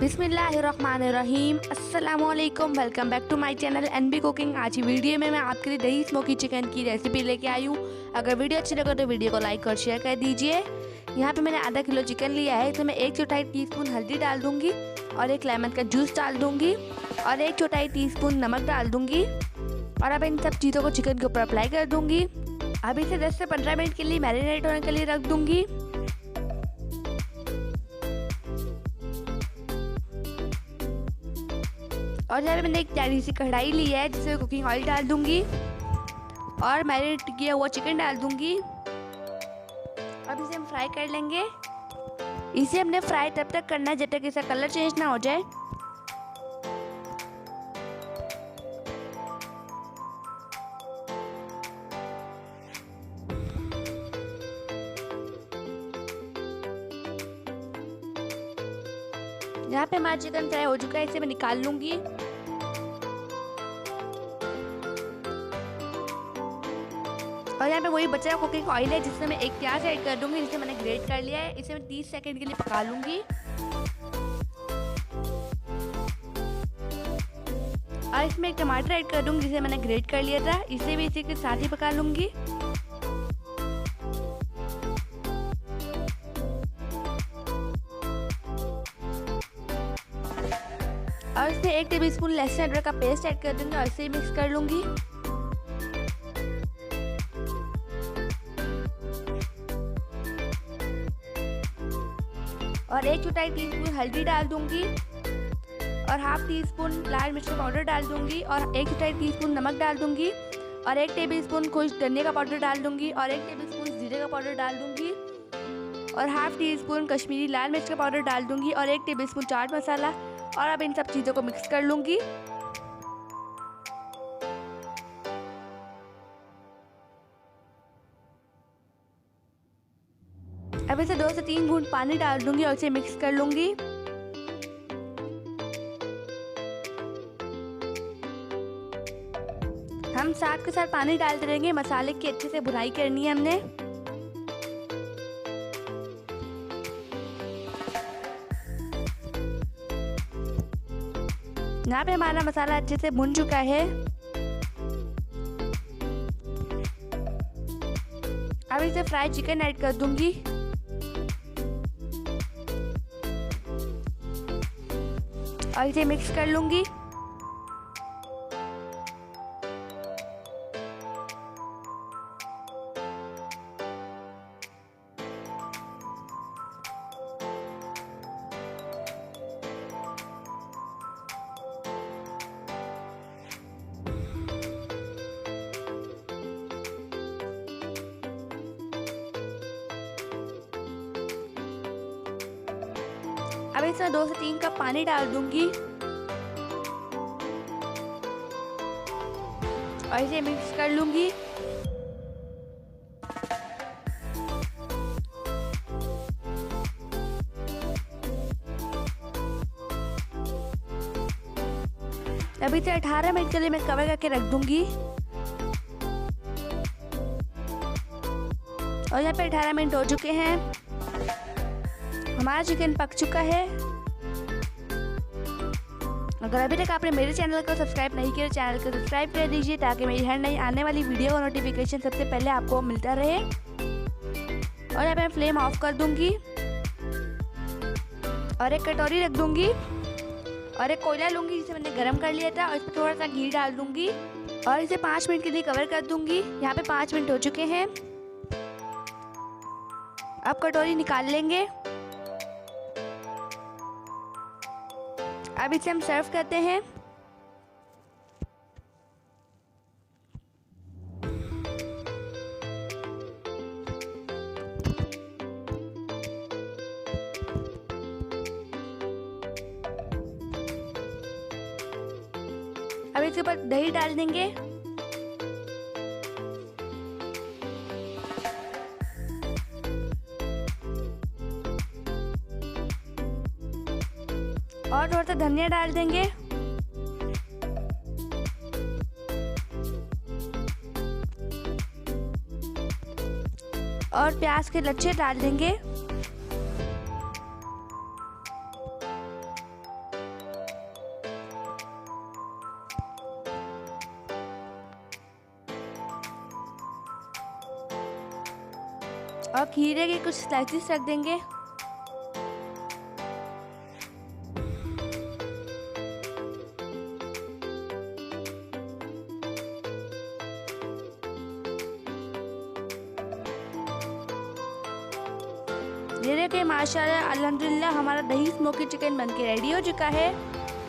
बिस्मिल्लाहिर्रहमानिर्रहीम। अस्सलामुअलैकुम। Welcome back to my channel NB cooking. आज की वीडियो में मैं आपके लिए दही स्मोकी चिकन की रेसिपी लेके आई हूँ। अगर वीडियो अच्छी लगे तो वीडियो को लाइक और शेयर कर दीजिए। यहाँ पे मैंने आधा किलो चिकन लिया है। इसमें मैं 1/4 टीस्पून हल्दी डाल दूँगी और 1 लेमन का जूस डाल दूँगी और 1/4 टीस्पून नमक डाल दूँगी। और अब इन सब चीज़ों को चिकन के ऊपर अप्लाई कर दूँगी। अब इसे 10 से 15 मिनट के लिए मैरिनेट होने के लिए रख दूँगी। और यहाँ पे मैंने एक प्यारी सी कढ़ाई ली है जिसमें कुकिंग ऑयल डाल दूंगी और मैरिनेट किया हुआ चिकन डाल दूंगी। अब इसे हम फ्राई कर लेंगे। इसे हमने फ्राई तब तक करना है जब तक इसका कलर चेंज ना हो जाए। यहाँ पे हमारा चिकन फ्राई हो चुका है, इसे मैं निकाल लूंगी। और यहाँ पे वही बचा हुआ कुकिंग ऑयल है जिसमें मैं एक प्याज ऐड कर दूंगी जिसे मैंने ग्रेट कर लिया है। इसे मैं 30 सेकंड के लिए पका लूंगी। और इसमें एक टमाटर ऐड कर दूंगी जिसे मैंने ग्रेट कर लिया था। इसे भी इसी के साथ ही पका लूंगी। और इसमें 1 टेबलस्पून लहसुन अदरक का पेस्ट ऐड कर दूंगी और इसे मिक्स कर लूंगी। और 1/4 टीस्पून हल्दी डाल दूंगी और ½ टीस्पून लाल मिर्च का पाउडर डाल दूंगी और 1/4 टीस्पून नमक डाल दूंगी और 1 टेबलस्पून कुछ धनिया का पाउडर डाल दूंगी और 1 टेबलस्पून जीरे का पाउडर डाल दूंगी और ½ टीस्पून कश्मीरी लाल मिर्च का पाउडर डाल दूंगी और 1 टेबलस्पून चाट मसाला। और अब इन सब चीज़ों को मिक्स कर लूंगी। अब इसे 2 से 3 घूंट पानी डाल दूंगी और इसे मिक्स कर लूंगी। हम साथ के साथ पानी डालते रहेंगे। मसाले की अच्छे से भुनाई करनी है हमने। यहाँ पे हमारा मसाला अच्छे से भुन चुका है। अब इसे फ्राई चिकन ऐड कर दूंगी और इसे मिक्स कर लूंगी। अब इसमें 2 से 3 कप पानी डाल दूंगी और इसे मिक्स कर लूंगी। अभी से 18 मिनट के लिए मैं कवर करके रख दूंगी। और यहाँ पे 18 मिनट हो चुके हैं। हमारा चिकन पक चुका है। अगर अभी तक आपने मेरे चैनल को सब्सक्राइब नहीं किया तो चैनल को सब्सक्राइब कर दीजिए ताकि मेरी हर नई आने वाली वीडियो का नोटिफिकेशन सबसे पहले आपको मिलता रहे। और यहाँ पे मैं फ्लेम ऑफ कर दूंगी और एक कटोरी रख दूंगी और एक कोयला लूंगी जिसे मैंने गरम कर लिया था और इस पर थोड़ा सा घी डाल दूंगी और इसे 5 मिनट के लिए कवर कर दूंगी। यहाँ पे 5 मिनट हो चुके हैं। अब कटोरी निकाल लेंगे। अब इसे हम सर्व करते हैं। अब इसके ऊपर दही डाल देंगे और थोड़ा सा धनिया डाल देंगे और प्याज के लच्छे डाल देंगे और खीरे के कुछ स्लाइसिस रख देंगे। ये देखिए माशाल्लाह अल्हम्दुलिल्लाह हमारा दही स्मोकी चिकन बनके रेडी हो चुका है।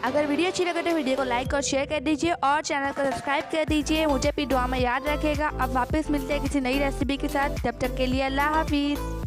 अगर वीडियो अच्छी लगे तो वीडियो को लाइक और शेयर कर दीजिए और चैनल को सब्सक्राइब कर दीजिए। मुझे भी दुआ में याद रखेगा। अब वापस मिलते हैं किसी नई रेसिपी के साथ। तब तक के लिए अल्लाह हाफिज़।